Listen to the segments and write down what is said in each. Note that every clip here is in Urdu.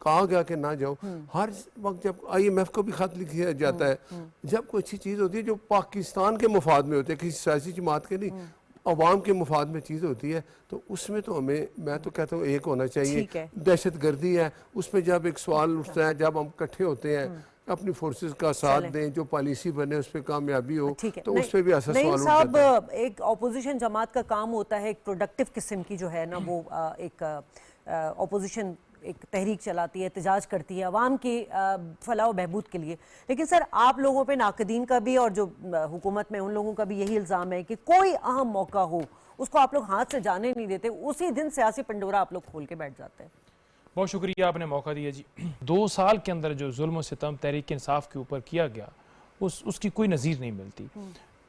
کہا گیا کہ نہ جاؤ. ہر وقت جب IMF کو بھی خط لکھا جاتا ہے, جب کوئی اچھی چیز ہوتی ہے جو پاکستان کے مفاد میں ہوتی ہے, کسی سیاسی جماعت کے نہیں, عوام کے مفاد میں چیز ہوتی ہے, تو اس میں تو ہمیں, میں تو کہتا ہوں ایک ہونا چاہیے. دہشت گردی ہے, اس پہ جب ایک سوال اٹھتا ہے, جب ہم اکٹھے ہوتے ہیں, اپنی فورسز کا ساتھ دیں, جو پالیسی بنے اس پہ کامیابی ہو, تو اس پہ بھی ایسا سوال اٹھتا ہے. ایک اپوزیشن جماعت کا کام ہوتا ہے ایک پروڈکٹیو قسم کی جو ہے نا, وہ ایک اپوزیشن ایک تحریک چلاتی ہے, احتجاج کرتی ہے عوام کی فلاح و بہبود کے لیے. لیکن سر آپ لوگوں پہ ناقدین کا بھی اور جو حکومت میں ان لوگوں کا بھی یہی الزام ہے کہ کوئی اہم موقع ہو اس کو آپ لوگ ہاتھ سے جانے نہیں دیتے, اسی دن سیاسی پنڈورا آپ لوگ کھول کے بیٹھ جاتے ہیں. بہت شکریہ, آپ نے موقع دیا جی. 2 سال کے اندر جو ظلم و ستم تحریک انصاف کے اوپر کیا گیا اس کی کوئی نظیر نہیں ملتی.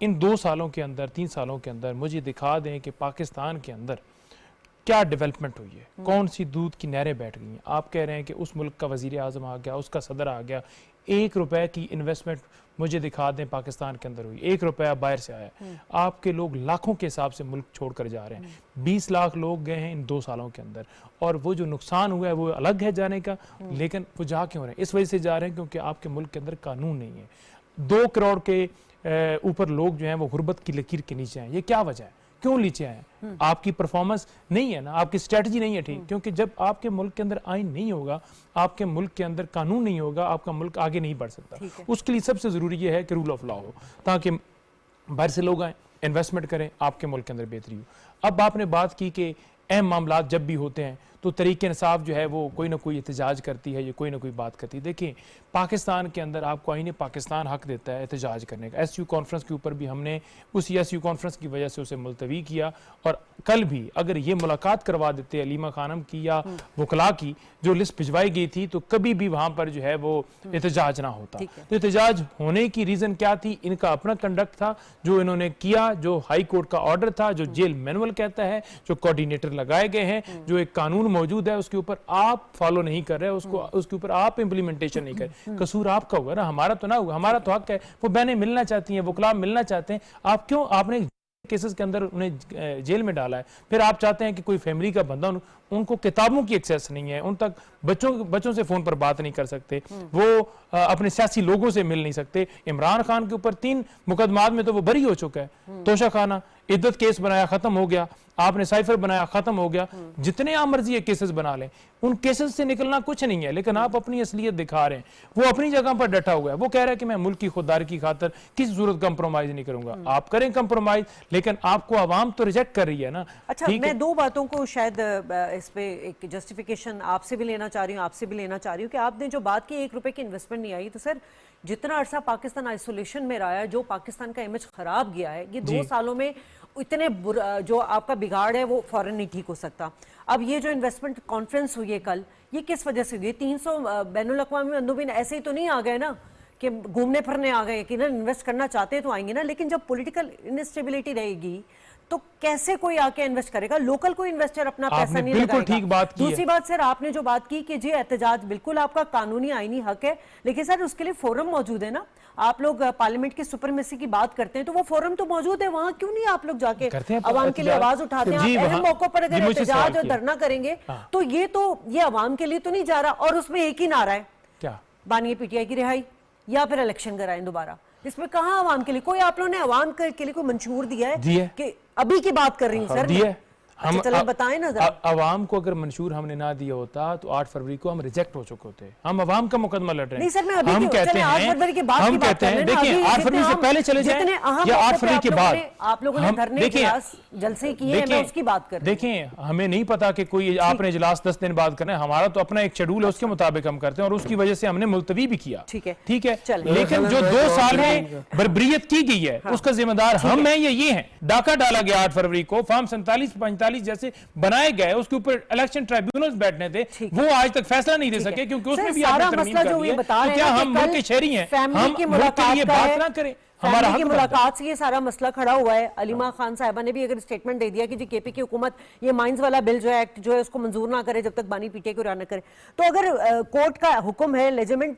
ان 2 سالوں کے اندر 3 سالوں کے اندر مجھے دکھا دیں کہ پاکستان کے اندر کیا ڈیولپمنٹ ہوئی ہے, کون سی دودھ کی نہریں بیٹھ گئی ہیں. آپ کہہ رہے ہیں کہ اس ملک کا وزیر اعظم آ گیا, اس کا صدر آ گیا, 1 روپے کی انویسٹمنٹ مجھے دکھا دیں پاکستان کے اندر ہوئی, 1 روپیہ باہر سے آیا. آپ کے لوگ لاکھوں کے حساب سے ملک چھوڑ کر جا رہے ہیں. 20 لاکھ لوگ گئے ہیں ان 2 سالوں کے اندر, اور وہ جو نقصان ہوا ہے وہ الگ ہے جانے کا, لیکن وہ جا کیوں رہے ہیں؟ اس وجہ سے جا رہے ہیں کیونکہ آپ کے ملک کے اندر قانون نہیں ہے. 2 کروڑ کے اوپر لوگ جو ہیں وہ غربت کی لکیر کے نیچے ہیں. یہ کیا وجہ ہے, کیوں نیچے آئے ہیں؟ آپ کی پرفارمنس نہیں ہے نا, آپ کی اسٹریٹجی نہیں ہے ٹھیک, کیونکہ جب آپ کے ملک کے اندر آئین نہیں ہوگا, آپ کے ملک کے اندر قانون نہیں ہوگا, آپ کا ملک آگے نہیں بڑھ سکتا. اس کے لیے سب سے ضروری یہ ہے کہ رول آف لا ہو, تاکہ باہر سے لوگ آئیں, انویسٹمنٹ کریں, آپ کے ملک کے اندر بہتری ہو. اب آپ نے بات کی کہ اہم معاملات جب بھی ہوتے ہیں تو تحریک انصاف جو ہے وہ کوئی نہ کوئی احتجاج کرتی ہے یا کوئی نہ کوئی بات کرتی ہے. دیکھیں پاکستان کے اندر آپ کو آئین پاکستان حق دیتا ہے احتجاج کرنے کا. SU کانفرنس کے اوپر بھی ہم نے اسی SU کانفرنس کی وجہ سے اسے ملتوی کیا, اور کل بھی اگر یہ ملاقات کروا دیتے علیمہ خانم کی یا وکلاء کی جو لسٹ بھجوائی گئی تھی, تو کبھی بھی وہاں پر جو ہے وہ احتجاج نہ ہوتا. تو احتجاج ہونے کی ریزن کیا تھی؟ ان کا اپنا کنڈکٹ تھا جو انہوں نے کیا, جو ہائی کورٹ کا آرڈر تھا, جو جیل مینول کہتا ہے, جو کوارڈینیٹر لگائے گئے ہیں, جو ایک قانون موجود ہے اس کے اوپر آپ فالو نہیں کر رہے, اس کے اوپر آپ امپلیمنٹیشن نہیں کر رہے. قصور آپ کا ہوگا نا, ہمارا تو نہ ہوگا. ہمارا تو حق ہے, وہ بہنیں ملنا چاہتی ہیں, وکلاء ملنا چاہتے ہیں. آپ کیوں, آپ نے کیسز کے اندر انہیں جیل میں ڈالا ہے, پھر آپ چاہتے ہیں کہ کوئی فیملی کا بندہ, ان کو کتابوں کی ایکسیس نہیں ہے, ان تک بچوں سے فون پر بات نہیں کر سکتے, وہ اپنے سیاسی لوگوں سے مل نہیں سکتے. عمران خان کے اوپر 3 مقدمات میں تو وہ بری ہو چکا ہے. توشہ خانہ عدت کیس بنایا, ختم ہو گیا. آپ نے سائفر بنایا, ختم ہو گیا. جتنے آپ مرضی ہے کیسز بنا لیں, ان کیسز سے نکلنا کچھ نہیں ہے, لیکن آپ اپنی اصلیت دکھا رہے ہیں. وہ اپنی جگہ پر ڈٹا ہوا ہے, وہ کہہ رہا ہے کہ میں ملک کی خودداری کی خاطر کسی صورت کمپرومائز نہیں کروں گا. آپ کریں کمپرومائز, لیکن آپ کو عوام تو ریجیکٹ کر رہی ہے نا. اچھا, میں 2 باتوں کو شاید اس پہ ایک جسٹیفیکیشن آپ سے بھی لینا چاہ رہی ہوں, آپ سے بھی لینا چاہ رہی ہوں کہ آپ نے جو بات کی 1 روپے کی انویسٹمنٹ نہیں آئی, تو سر جتنا عرصہ پاکستان آئسولیشن میں رہا ہے, جو پاکستان کا امیج خراب گیا ہے, یہ 2 سالوں میں اتنے جو آپ کا بگاڑ ہے وہ فوراً نہیں ٹھیک ہو سکتا. اب یہ جو انویسٹمنٹ کانفرنس ہوئی ہے کل, یہ کس وجہ سے ہوئی؟ 300 بین الاقوامی مندوبین ایسے ہی تو نہیں آ گئے نا کہ گھومنے پھرنے آ گئے, یقیناً انویسٹ کرنا چاہتے ہیں تو آئیں گے نا, لیکن جب پولیٹیکل انسٹیبلٹی رہے گی تو کیسے کوئی آ کے انویسٹ کرے گا؟ لوکل کوئی انویسٹر اپنا پیسہ نہیں لگائے گا. دوسری بات سر, آپ نے جو بات کی کہ جی احتجاج بالکل آپ کا قانونی آئینی حق ہے, لیکن سر اس کے لیے فورم موجود ہے نا. آپ لوگ پارلیمنٹ کی سپرمیسی کی بات کرتے ہیں, تو وہ فورم تو موجود ہے, وہاں کیوں نہیں آپ لوگ جا کے عوام کے لیے آواز اٹھاتے ہیں؟ آپ اہم موقع پر اگر احتجاج اور دھرنا کریں گے تو یہ عوام کے لیے تو نہیں جا رہا, اور اس میں ایک ہی نعرہ ہے, کیا بانی PTI کی رہائی یا پھر الیکشن کرائیں دوبارہ. اس میں کہاں عوام کے لیے کوئی, آپ لوگوں نے عوام کے لیے کوئی منشور دیا ہے کہ ابھی کی بات کر رہی ہوں سر؟ چلیں بتائیں نا ذرا. عوام کو اگر منشور ہم نے نہ دیا ہوتا تو 8 فروری کو ہم ریجیکٹ ہو چکے ہوتے. ہم عوام کا مقدمہ لڑ رہے ہیں. نہیں سر, میں ابھی کہتے ہیں دیکھیں 8 فروری سے پہلے چلے جائیں یا 8 فروری کے بعد. آپ لوگوں نے دھرنے اجلاس جلسے کیے ہیں, میں اس کی بات کر رہی ہوں. دیکھیں ہمیں نہیں پتا کہ کوئی آپ نے اجلاس 10 دن بعد کرنا ہے, ہمارا تو اپنا ایک شیڈول ہے, اس کے مطابق ہم کرتے ہیں, اور اس کی وجہ سے ہم نے ملتوی بھی کیا. ٹھیک ہے, لیکن جو 2 سال میں بربریت کی گئی ہے اس کا ذمہ دار ہم ہیں یا یہ ہیں؟ ڈاکہ ڈالا گیا 8 فروری کو, فارم 47 45 جیسے بنائے گئے, اس کے اوپر الیکشن ٹرائبیونلز بیٹھنے تھے, وہ آج تک فیصلہ نہیں دے سکے کیونکہ اس میں بھی آپ نے ترمیم کر دی ہے. تو کیا ہم ملک کے شہری ہیں, ہم ملک کے لیے بات نہ کریں؟ ہمارا حق ملاقات سے یہ سارا مسئلہ کھڑا ہوا ہے. علیمہ خان صاحبہ نے بھی اگر اسٹیٹمنٹ دے دیا کہ جی KP کی حکومت یہ مائنز والا بل جو ہے ایکٹ جو ہے اس کو منظور نہ کرے جب تک بانی PTI کو رہا نہ کرے, تو اگر کورٹ کا حکم ہے, لیجمنٹ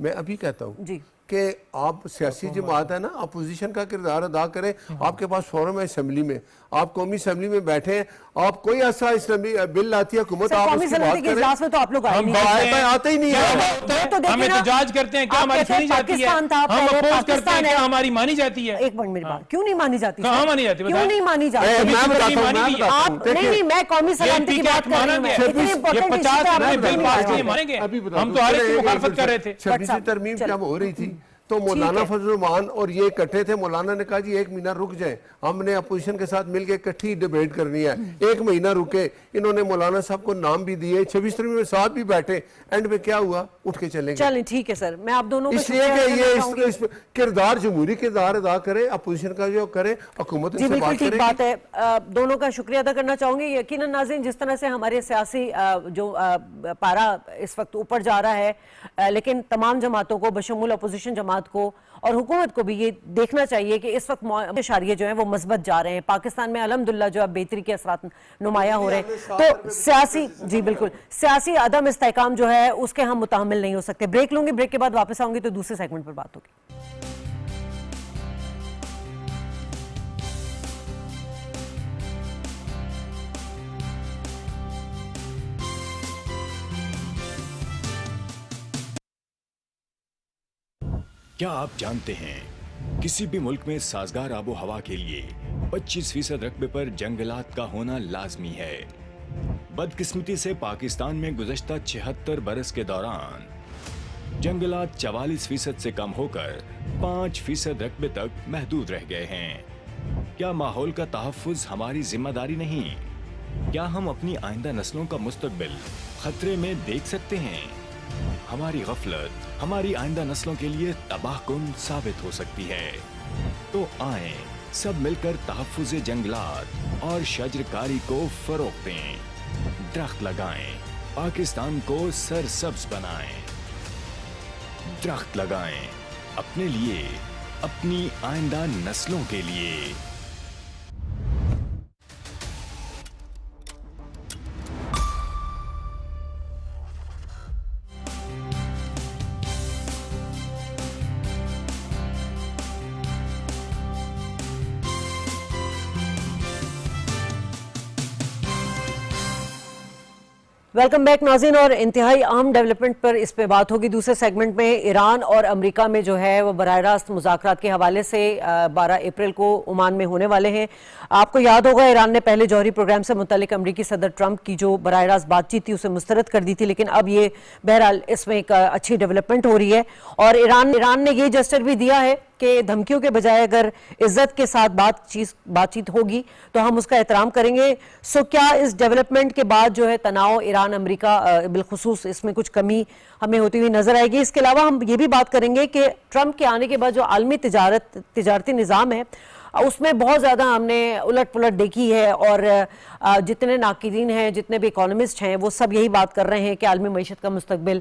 میں ابھی کہتا ہوں جی کہ آپ سیاسی جماعت ہے نا، اپوزیشن کا کردار ادا کریں. آپ کے پاس فورم ہے اسمبلی میں، آپ قومی اسمبلی میں بیٹھے ہیں، آپ کوئی ایسا اسمبلی بل لاتی ہے حکومت، آپ قومی اس کی سلامتی بات کے کریں. اجلاس میں تو آپ لوگ آئے نہیں آتے ہی نہیں ہے. ہم احتجاج کرتے ہیں کیا ہماری سنی جاتی ہے؟ ہم اپوز کرتے ہیں کیا ہماری مانی جاتی ہے؟ ایک منٹ میری بات، کیوں نہیں مانی جاتی؟ کہاں مانی جاتی؟ کیوں نہیں مانی جاتی؟ میں بتاتا ہوں آپ نہیں، میں قومی سلامتی کی بات کر رہی ہوں. یہ 50 بل پاس کیے مانیں گے؟ ہم تو ہر ایک کی مخالفت کر رہے تھے. 26 ترمیم جب ہو رہی تھی تو مولانا فضل الرحمان اور یہ اکٹھے تھے. مولانا نے کہا جی 1 مہینہ رک جائیں، ہم نے اپوزیشن کے ساتھ مل کے اکٹھی ڈیبیٹ کرنی ہے. 1 مہینہ رکے، انہوں نے مولانا صاحب کو نام بھی دیے، 26 ترمیم میں ساتھ بھی بیٹھے. اینڈ میں کیا ہوا؟ اٹھ کے چلے گئے. چلیں ٹھیک ہے سر، میں آپ دونوں اس لیے کہ یہ اس کردار جمہوری کردار ادا کرے، اپوزیشن کا جو کرے، حکومت جی ان سے بالکل بات ٹھیک کرے. بات ہے. دونوں کا شکریہ ادا کرنا چاہوں گی. یقیناً ناظرین، جس طرح سے ہمارے سیاسی جو پارا اس وقت اوپر جا رہا ہے، لیکن تمام جماعتوں کو بشمول اپوزیشن جماعت کو اور حکومت کو بھی یہ دیکھنا چاہیے کہ اس وقت اشاریے جو ہیں وہ مثبت جا رہے ہیں. پاکستان میں الحمدللہ جو اب بہتری کے اثرات نمایاں ہو رہے ہیں، تو سیاسی جی بالکل سیاسی عدم استحکام جو ہے اس کے ہم متحمل نہیں ہو سکتے. بریک لوں گی، بریک کے بعد واپس آؤں گی تو دوسرے سیگمنٹ پر بات ہوگی. کیا آپ جانتے ہیں کسی بھی ملک میں سازگار آب و ہوا کے لیے 25% رقبے پر جنگلات کا ہونا لازمی ہے؟ بدقسمتی سے پاکستان میں گزشتہ 76 برس کے دوران جنگلات 44% سے کم ہو کر 5% رقبے تک محدود رہ گئے ہیں. کیا ماحول کا تحفظ ہماری ذمہ داری نہیں؟ کیا ہم اپنی آئندہ نسلوں کا مستقبل خطرے میں دیکھ سکتے ہیں؟ ہماری غفلت ہماری آئندہ نسلوں کے لیے تباہ کن ثابت ہو سکتی ہے. تو آئیں سب مل کر تحفظ جنگلات اور شجرکاری کو فروغ دیں. درخت لگائیں، پاکستان کو سرسبز بنائیں. درخت لگائیں، اپنے لیے، اپنی آئندہ نسلوں کے لیے. ویلکم بیک ناظرین، اور انتہائی اہم ڈیولپمنٹ پر اس پہ بات ہوگی. دوسرے سیگمنٹ میں ایران اور امریکہ میں جو ہے وہ براہ راست مذاکرات کے حوالے سے 12 اپریل کو عمان میں ہونے والے ہیں. آپ کو یاد ہوگا ایران نے پہلے جوہری پروگرام سے متعلق امریکی صدر ٹرمپ کی جو براہ راست بات چیت تھی اسے مسترد کر دی تھی، لیکن اب یہ بہرحال اس میں ایک اچھی ڈیولپمنٹ ہو رہی ہے. اور ایران نے یہ جسچر بھی دیا ہے کہ دھمکیوں کے بجائے اگر عزت کے ساتھ بات چیت ہوگی تو ہم اس کا احترام کریں گے. سو کیا اس ڈیولپمنٹ کے بعد جو ہے تناؤ ایران امریکہ بالخصوص اس میں کچھ کمی ہمیں ہوتی ہوئی نظر آئے گی؟ اس کے علاوہ ہم یہ بھی بات کریں گے کہ ٹرمپ کے آنے کے بعد جو عالمی تجارتی نظام ہے اس میں بہت زیادہ ہم نے الٹ پلٹ دیکھی ہے، اور جتنے ناقدین ہیں، جتنے بھی اکانومسٹ ہیں، وہ سب یہی بات کر رہے ہیں کہ عالمی معیشت کا مستقبل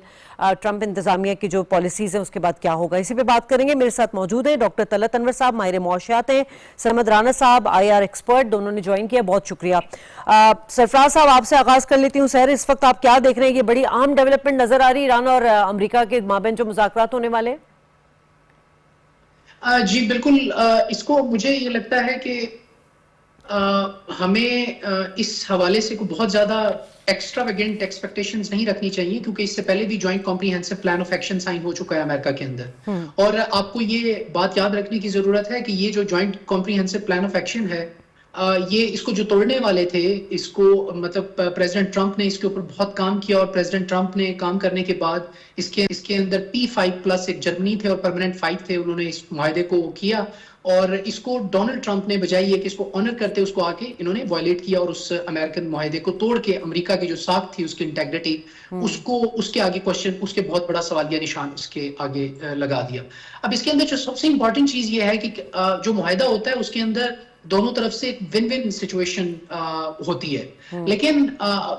ٹرمپ انتظامیہ کی جو پالیسیز ہیں اس کے بعد کیا ہوگا. اسی پہ بات کریں گے. میرے ساتھ موجود ہیں ڈاکٹر طلعت انور صاحب، ماہر معاشیات ہیں، سرمد رانا صاحب IR ایکسپرٹ، دونوں نے جوائن کیا، بہت شکریہ. سرفراز صاحب آپ سے آغاز کر لیتی ہوں. سر، اس وقت آپ کیا دیکھ رہے ہیں؟ یہ بڑی اہم ڈیولپمنٹ نظر آ رہی ہے ایران اور امریکہ کے مابین جو مذاکرات ہونے والے. جی بالکل. اس کو مجھے یہ لگتا ہے کہ ہمیں اس حوالے سے کوئی بہت زیادہ ایکسٹراویگنٹ ایکسپیکٹیشنز نہیں رکھنی چاہیے، کیونکہ اس سے پہلے بھی joint comprehensive plan of action sign ہو چکا ہے امریکہ کے اندر. اور آپ کو یہ بات یاد رکھنے کی ضرورت ہے کہ یہ جو joint comprehensive plan of action ہے، یہ اس کو جو توڑنے والے تھے، اس کو مطلب پریزیڈنٹ ٹرمپ نے اس کے اوپر بہت کام کیا، اور پریزیڈنٹ ٹرمپ نے کام کرنے کے بعد اس کے اندر P5+ ایک جرمنی تھے اور پرماننٹ 5 تھے، انہوں نے اس معاہدے کو کیا، اور اس کو ڈونلڈ ٹرمپ نے بجائے یہ کہ اس کو آنر کرتے اس کو آ کے انہوں نے وائلیٹ کیا، اور اس امریکن معاہدے کو توڑ کے امریکہ کی جو ساکھ تھی، اس کی انٹیگریٹی، اس کے آگے کوشچن، اس کے بہت بڑا سوالیہ نشان اس کے آگے لگا دیا. اب اس کے اندر جو سب سے امپورٹنٹ چیز یہ ہے کہ جو معاہدہ ہوتا ہے اس کے اندر دونوں طرف سے ایک ون ون سچویشن ہوتی ہے. لیکن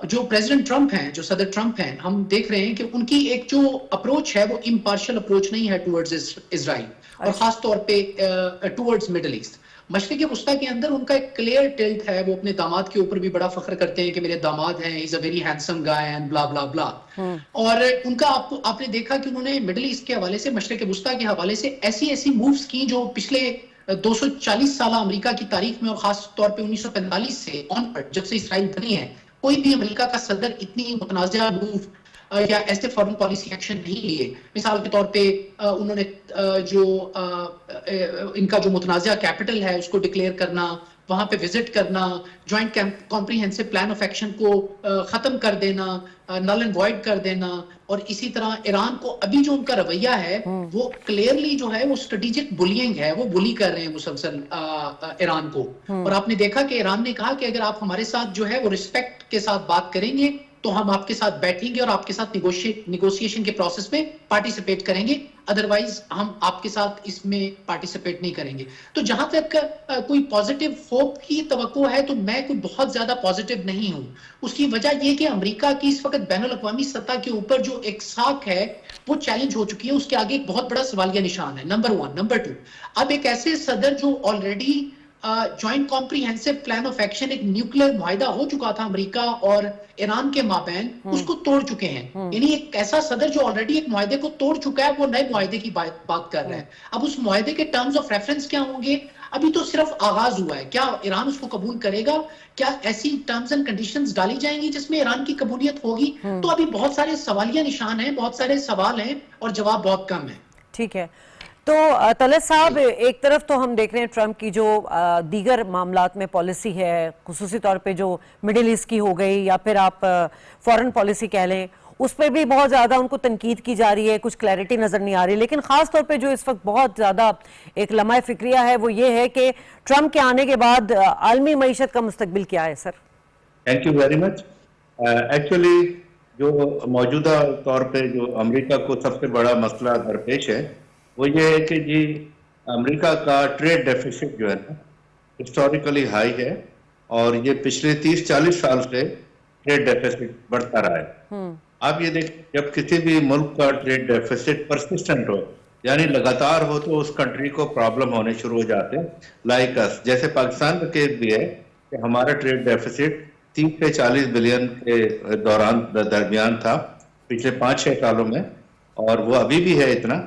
جو پریزیڈنٹ ٹرمپ ہیں، جو صدر ٹرمپ ہیں، ہم دیکھ رہے ہیں کہ ان کی ایک جو اپروچ ہے وہ امپارشل اپروچ نہیں ہے ٹورڈز اسرائیل، اور خاص طور پہ ٹورڈز مڈل ایسٹ. مشرق وسطیٰ کے اندر ان کا ایک کلیئر ٹلٹ ہے, وہ اپنے داماد کے اوپر بھی بڑا فخر کرتے ہیں کہ میرے داماد ہیں, is a very handsome guy and blah blah بلا. اور ان کا آپ نے دیکھا کہ انہوں نے مڈل ایسٹ کے حوالے سے, مشرق وسطیٰ کے حوالے سے ایسی مووز کی جو پچھلے 240 سالہ امریکہ کی تاریخ میں, اور خاص طور پہ 1945 سے آن پر جب سے اسرائیل بنی ہے, کوئی بھی امریکہ کا صدر اتنی متنازعہ موو یا ایسے فارن پالیسی ایکشن نہیں لیے. مثال کے طور پہ انہوں نے جو ان کا جو متنازعہ کیپٹل ہے اس کو ڈکلیئر کرنا, وہاں پہ وزٹ کرنا, joint comprehensive plan of action کو ختم کر دینا, نل اینڈ وائڈ کر دینا, اور اسی طرح ایران کو ابھی جو ان کا رویہ ہے وہ کلیئرلی جو ہے وہ اسٹریٹجک بلینگ ہے, وہ بلی کر رہے ہیں مسلسل ایران کو. اور آپ نے دیکھا کہ ایران نے کہا کہ اگر آپ ہمارے ساتھ جو ہے وہ رسپیکٹ کے ساتھ بات کریں گے تو ہم آپ کے ساتھ بیٹھیں گے اور آپ کے ساتھ نیگوشیشن کے پروسیس میں پارٹیسپیٹ کریں گے, ادروائز ہم آپ کے ساتھ اس میں پارٹیسپیٹ نہیں کریں گے. تو جہاں تک کوئی پازیٹیو ہوپ کی توقع ہے تو میں کوئی بہت زیادہ پازیٹیو نہیں ہوں. اس کی وجہ یہ کہ امریکہ کی اس وقت بین الاقوامی سطح کے اوپر جو ایک ساکھ ہے وہ چیلنج ہو چکی ہے, اس کے آگے ایک بہت بڑا سوالیہ نشان ہے. نمبر 1. نمبر 2, اب ایک ایسے صدر جو already joint comprehensive plan of action, ایک نیوکلیر معاہدہ ہو چکا تھا امریکہ اور ایران کے مابین, اس کو توڑ چکے ہیں. یعنی ایک ایسا صدر جو آلریڈی ایک معاہدے کو توڑ چکا ہے وہ نئے معاہدے کی بات کر رہا ہے. اب اس معاہدے کے ٹرمز آف ریفرنس کیا ہوں گے, ابھی تو صرف آغاز ہوا ہے. کیا ایران اس کو قبول کرے گا, کیا ایسی ٹرمز اینڈ کنڈیشنز ڈالی جائیں گی جس میں ایران کی قبولیت ہوگی؟ تو ابھی بہت سارے سوالیہ نشان ہیں, بہت سارے سوال ہیں اور جواب بہت کم ہے. ٹھیک ہے. تو طلعت صاحب, ایک طرف تو ہم دیکھ رہے ہیں ٹرمپ کی جو دیگر معاملات میں پالیسی ہے, خصوصی طور پہ جو مڈل ایسٹ کی ہو گئی یا پھر آپ فورن پالیسی کہہ لیں, اس پہ بھی بہت زیادہ ان کو تنقید کی جا رہی ہے, کچھ کلیئرٹی نظر نہیں آ رہی. لیکن خاص طور پہ جو اس وقت بہت زیادہ ایک لمحہ فکریہ ہے وہ یہ ہے کہ ٹرمپ کے آنے کے بعد عالمی معیشت کا مستقبل کیا ہے؟ Sir thank you very much. Actually جو موجودہ طور پہ جو امریکہ کو سب سے بڑا مسئلہ درپیش ہے وہ یہ ہے کہ جی امریکہ کا ٹریڈ ڈیفیسٹ جو ہے نا ہسٹوریکلی ہائی ہے, اور یہ پچھلے 30-40 سال سے ٹریڈ ڈیفیسٹ بڑھتا رہا ہے. آپ یہ دیکھیں, جب کسی بھی ملک کا ٹریڈ ڈیفیسٹ پرسسٹنٹ ہو, یعنی لگاتار ہو, تو اس کنٹری کو پرابلم ہونے شروع ہو جاتے ہیں. لائک اس, جیسے پاکستان کا کیس بھی ہے کہ ہمارا ٹریڈ ڈیفیسٹ 30 سے 40 بلین کے درمیان تھا پچھلے 5-6 سالوں میں, اور وہ ابھی بھی ہے اتنا.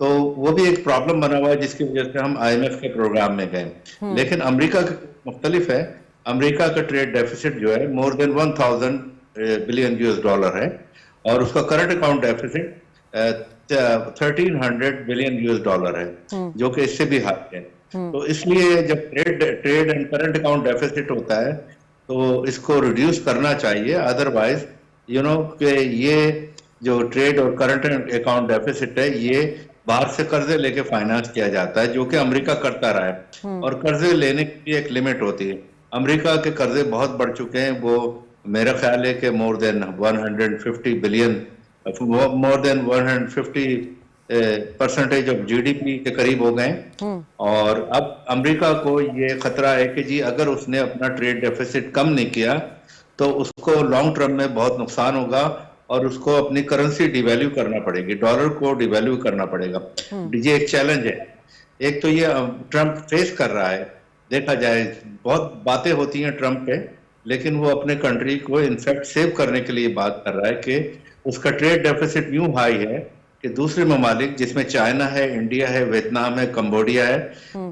تو وہ بھی ایک پرابلم بنا ہوا ہے جس کی وجہ سے ہم IMF کے پروگرام میں گئے. لیکن امریکہ کا مختلف ہے. امریکہ کا ٹریڈ ڈیفیسٹ جو ہے more than 1000 بلین US$ ہے, اور اس کا current account deficits 1300 billion US$ ہے, جو کہ اس سے بھی ہائی ہے. تو اس لیے جب trade and current account deficit ہوتا ہے تو اس کو ریڈیوس کرنا چاہیے. ادروائز کہ یہ جو ٹریڈ اور کرنٹ اکاؤنٹ ڈیفیسٹ ہے یہ باہر سے قرضے لے کے فائنانس کیا جاتا ہے, جو کہ امریکہ کرتا رہا ہے, اور قرضے لینے کی ایک لمٹ ہوتی ہے. امریکہ کے قرضے بہت بڑھ چکے ہیں, وہ میرا خیال ہے کہ more than 150 billion, more than 150% of GDP کے قریب ہو گئے. اور اب امریکہ کو یہ خطرہ ہے کہ جی اگر اس نے اپنا ٹریڈ ڈیفیسٹ کم نہیں کیا تو اس کو لانگ ٹرم میں بہت نقصان ہوگا, اور اس کو اپنی کرنسی ڈی ویلیو کرنا پڑے گی, ڈالر کو ڈی ویلیو کرنا پڑے گا. یہ ایک چیلنج ہے. ایک تو یہ ٹرمپ فیس کر رہا ہے. دیکھا جائے بہت باتیں ہوتی ہیں ٹرمپ پہ, لیکن وہ اپنے کنٹری کو انفیکٹ سیو کرنے کے لیے بات کر رہا ہے کہ اس کا ٹریڈ ڈیفیسٹ یوں ہائی ہے کہ دوسرے ممالک جس میں چائنا ہے, انڈیا ہے, ویتنام ہے, کمبوڈیا ہے,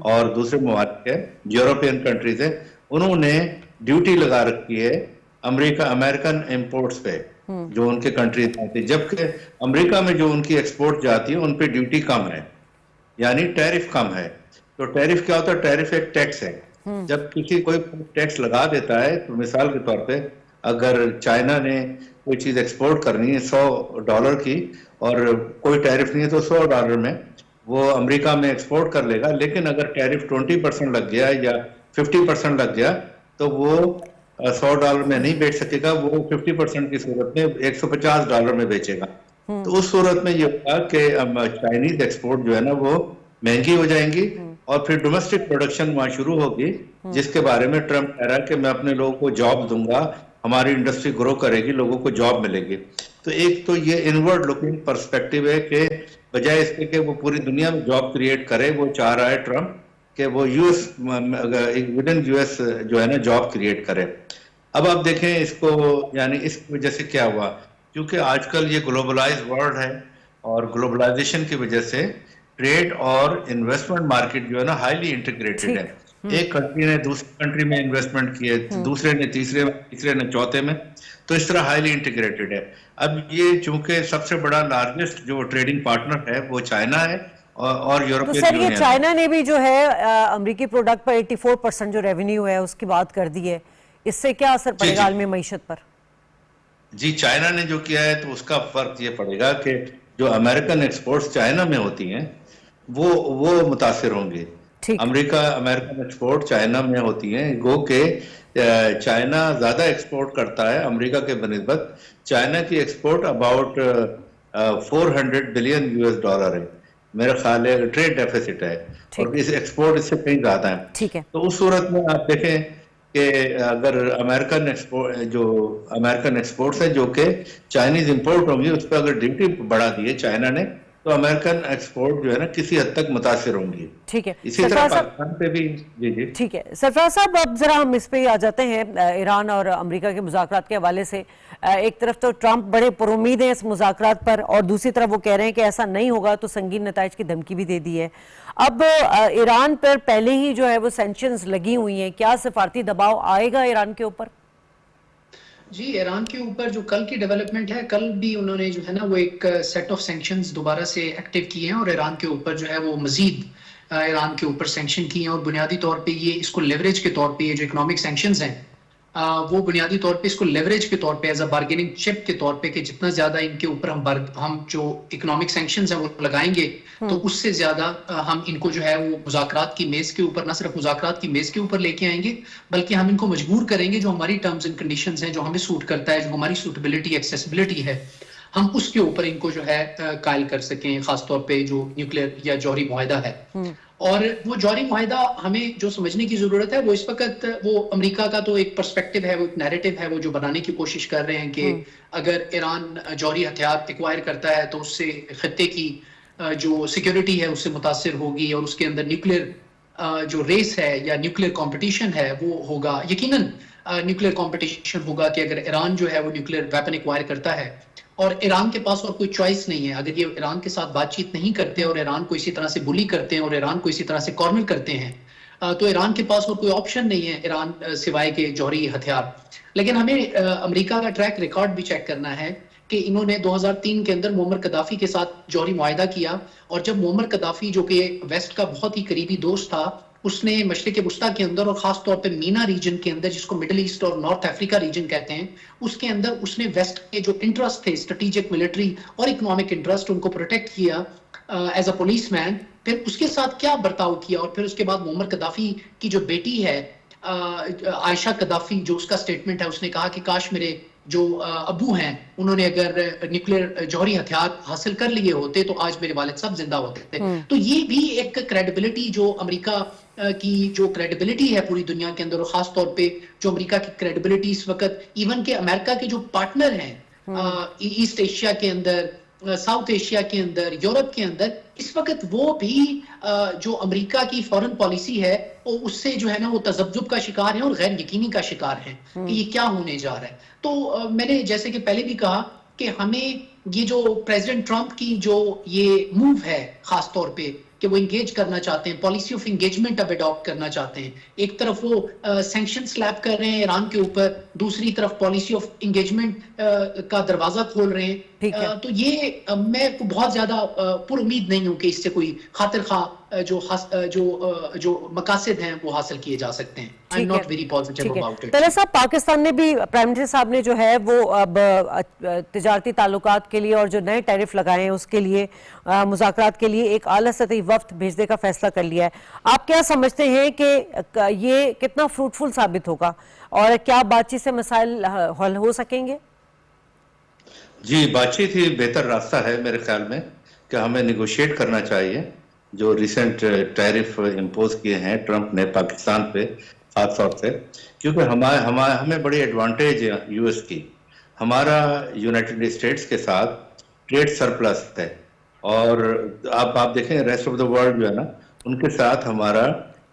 اور دوسرے ممالک ہے, یورپین کنٹریز ہے, انہوں نے ڈیوٹی لگا رکھی ہے امریکن امپورٹس پہ جو ان کے کنٹری آتی ہے, جبکہ امریکہ میں جو ان کی ایکسپورٹ جاتی ہے ان پہ ڈیوٹی کم ہے, یعنی ٹیرف کم ہے. تو ٹیرف کیا ہوتا ہے؟ ٹیرف ایک ٹیکس ہے. جب کسی کوئی ٹیکس لگا دیتا ہے, تو مثال کے طور پہ اگر چائنا نے کوئی چیز ایکسپورٹ کرنی ہے $100 کی اور کوئی ٹیرف نہیں ہے تو $100 میں وہ امریکہ میں ایکسپورٹ کر لے گا. لیکن اگر ٹیرف 20% لگ گیا یا 50% لگ گیا تو وہ $100 میں نہیں بیچ سکے گا, وہ 50% کی صورت میں $150 میں بیچے گا. تو اس صورت میں یہ ہوگا کہ چائنیز ایکسپورٹ جو ہے نا وہ مہنگی ہو جائیں گی, اور پھر ڈومیسٹک پروڈکشن وہاں شروع ہوگی, جس کے بارے میں ٹرمپ کہہ رہا ہے کہ میں اپنے لوگوں کو جاب دوں گا, ہماری انڈسٹری گرو کرے گی, لوگوں کو جاب ملے گی. تو ایک تو یہ انورڈ لوکنگ پرسپیکٹیو ہے کہ بجائے اس کے کہ وہ پوری دنیا میں جاب کریٹ کرے, وہ چاہ رہا ہے ٹرمپ کہ وہ US ود ان US جو ہے نا جاب کریٹ کرے. اب آپ دیکھیں اس کو, یعنی اس وجہ سے کیا ہوا, کیونکہ آج کل یہ گلوبلائز ورلڈ ہے اور گلوبلائزیشن کی وجہ سے ٹریڈ اور انویسٹمنٹ مارکیٹ جو ہے نا ہائیلی انٹیگریٹڈ ہے. ایک کنٹری نے دوسری کنٹری میں انویسٹمنٹ کیے, دوسرے نے تیسرے میں, تیسرے نے چوتھے میں, تو اس طرح ہائیلی انٹیگریٹڈ ہے. اب یہ چونکہ سب سے بڑا لارجسٹ جو ٹریڈنگ پارٹنر ہے وہ چائنا ہے اور تو یورپین سر یہ یونین. چائنا نے بھی جو ہے امریکی پروڈکٹ پر 84% جو ریونیو ہے اس کی بات کر دی ہے, اس سے کیا اثر پڑے گا عالمی معیشت پر؟ جی چائنا نے جو کیا ہے تو اس کا فرق یہ پڑے گا کہ جو امریکن ایکسپورٹس چائنا میں ہوتی ہیں وہ متاثر ہوں گے. امریکن ایکسپورٹ چائنا میں ہوتی ہیں, گو کہ چائنا زیادہ ایکسپورٹ کرتا ہے امریکہ کے بنسبت. چائنا کی ایکسپورٹ اباؤٹ $400 بلین ہے میرا خیال ہے, ٹریڈ ڈیفیسٹ ہے, اور اس ایکسپورٹ اس سے کہیں زیادہ ہے. تو اس صورت میں آپ دیکھیں کہ اگر امریکن ایکسپورٹس ہیں جو کہ چائنیز امپورٹ ہوں گی, اس پہ اگر ڈیوٹی بڑھا دی ہے چائنا نے تو امریکن ایکسپورٹ جو ہے نا کسی حد تک متاثر ہوں گی. ٹھیک ہے, اسی طرح پاکستان پہ بھی. جی ٹھیک ہے سرفراز صاحب, اب ذرا ہم اس پہ ہی آ جاتے ہیں. ایران اور امریکہ کے مذاکرات کے حوالے سے ایک طرف تو ٹرمپ بڑے پر امید ہیں اس مذاکرات پر, اور دوسری طرف وہ کہہ رہے ہیں کہ ایسا نہیں ہوگا تو سنگین نتائج کی دھمکی بھی دے دی ہے. اب ایران پر پہلے ہی جو ہے وہ سینکشنز لگی ہوئی ہیں, کیا سفارتی دباؤ آئے گا ایران کے اوپر؟ جی ایران کے اوپر جو کل کی ڈیولپمنٹ ہے, کل بھی انہوں نے جو ہے نا وہ ایک سیٹ آف سینکشنز دوبارہ سے ایکٹیو کیے ہیں, اور ایران کے اوپر جو ہے وہ مزید ایران کے اوپر سینکشن کیے ہیں. اور بنیادی طور پہ یہ اس کو لیوریج کے طور پہ, یہ جو اکنامک سینکشنز ہیں وہ بنیادی طور پہ اس کو لیوریج کے طور پہ, ایز اے بارگیننگ چپ کے طور پہ, کہ جتنا زیادہ ان کے اوپر ہم جو اکنامک سینکشنز ہیں وہ لگائیں گے تو اس سے زیادہ ہم ان کو جو ہے وہ مذاکرات کی میز کے اوپر, نہ صرف مذاکرات کی میز کے اوپر لے کے آئیں گے بلکہ ہم ان کو مجبور کریں گے جو ہماری ٹرمز اینڈ کنڈیشنز ہیں, جو ہمیں سوٹ کرتا ہے, جو ہماری سوٹیبلٹی ایکسیسبلٹی ہے, ہم اس کے اوپر ان کو جو ہے قائل کر سکیں, خاص طور پہ جو نیوکلیئر یا جوہری معاہدہ ہے. اور وہ جوہری معاہدہ ہمیں جو سمجھنے کی ضرورت ہے وہ اس وقت وہ امریکہ کا تو ایک پرسپیکٹو ہے, وہ ایک نیریٹو ہے, وہ جو بنانے کی کوشش کر رہے ہیں کہ اگر ایران جوہری ہتھیار ایکوائر کرتا ہے تو اس سے خطے کی جو سیکیورٹی ہے اس سے متاثر ہوگی, اور اس کے اندر نیوکلیئر جو ریس ہے یا نیوکلیئر کمپٹیشن ہے وہ ہوگا. یقیناً نیوکلیئر کمپٹیشن ہوگا کہ اگر ایران جو ہے وہ نیوکلیئر ویپن ایکوائر کرتا ہے, اور ایران کے پاس اور کوئی چوائس نہیں ہے. اگر یہ ایران کے ساتھ بات چیت نہیں کرتے اور ایران کو اسی طرح سے بلی کرتے ہیں اور ایران کو اسی طرح سے کارنر کرتے ہیں تو ایران کے پاس اور کوئی آپشن نہیں ہے ایران سوائے کے جوہری ہتھیار. لیکن ہمیں امریکہ کا ٹریک ریکارڈ بھی چیک کرنا ہے کہ انہوں نے 2003 کے اندر معمر قذافی کے ساتھ جوہری معاہدہ کیا, اور جب معمر قذافی جو کہ ویسٹ کا بہت ہی قریبی دوست تھا, اس نے مشرق وسطیٰ کے اندر اور خاص طور پہ مینا ریجن کے اندر, جس کو مڈل ایسٹ اور نارتھ افریقہ ریجن کہتے ہیں, اس کے اندر اس نے ویسٹ کے جو انٹرسٹ تھے, اسٹریٹجک, ملٹری اور اکنامک انٹرسٹ, ان کو پروٹیکٹ کیا ایز اے پولیس مین. پھر اس کے ساتھ کیا برتاؤ کیا, اور پھر اس کے بعد معمر قذافی کی جو بیٹی ہے عائشہ قذافی, جو اس کا سٹیٹمنٹ ہے, اس نے کہا کہ کاش میرے جو ابو ہیں انہوں نے اگر نیوکلیئر جوہری ہتھیار حاصل کر لیے ہوتے تو آج میرے والد صاحب زندہ ہوتے تھے. تو یہ بھی ایک کریڈیبلٹی, جو امریکہ کی جو کریڈیبلٹی ہے پوری دنیا کے اندر, اور خاص طور پہ جو امریکہ کی کریڈیبلٹی اس وقت ایون کہ امریکہ کے جو پارٹنر ہیں ایسٹ ایشیا کے اندر, ساؤتھ ایشیا کے اندر, یورپ کے اندر, اس وقت وہ بھی جو امریکہ کی فورن پالیسی ہے اس سے جو ہے نا وہ تذبذب کا شکار ہیں اور غیر یقینی کا شکار ہیں کہ یہ کیا ہونے جا رہا ہے. تو میں نے جیسے کہ پہلے بھی کہا کہ ہمیں یہ جو پریزیڈنٹ ٹرمپ کی جو یہ موو ہے خاص طور پہ کہ وہ انگیج کرنا چاہتے ہیں, پالیسی آف انگیجمنٹ اب اڈاپٹ کرنا چاہتے ہیں, ایک طرف وہ سینکشن سلیپ کر رہے ہیں ایران کے اوپر, دوسری طرف پالیسی آف انگیجمنٹ کا دروازہ کھول رہے ہیں. تو یہ میں بہت زیادہ پر امید نہیں ہوں کہ اس سے کوئی خاطر خواہ جو مقاصد ہیں وہ حاصل کیے جا سکتے ہیں. I'm not very positive about it. Talat صاحب, پاکستان نے بھی, پرائم منسٹر صاحب نے جو ہے وہ اب تجارتی تعلقات کے لیے اور جو نئے ٹیرف لگائے ہیں اس کے لیے, مذاکرات کے لیے ایک اعلیٰ سطحی وفد بھیجنے کا فیصلہ کر لیا ہے. آپ کیا سمجھتے ہیں کہ یہ کتنا فروٹفل ثابت ہوگا اور کیا بات چیت سے مسائل حل ہو سکیں گے؟ جی بات چیت ہی بہتر راستہ ہے میرے خیال میں, کہ ہمیں نیگوشیٹ کرنا چاہیے جو ریسنٹ ٹیرف امپوز کیے ہیں ٹرمپ نے پاکستان پہ خاص طور سے, کیونکہ ہمیں بڑی ایڈوانٹیج ہے یو ایس کی. ہمارا یونائٹڈ اسٹیٹس کے ساتھ ٹریڈ سرپلس ہے, اور آپ دیکھیں ریسٹ آف دا ورلڈ جو ہے نا ان کے ساتھ ہمارا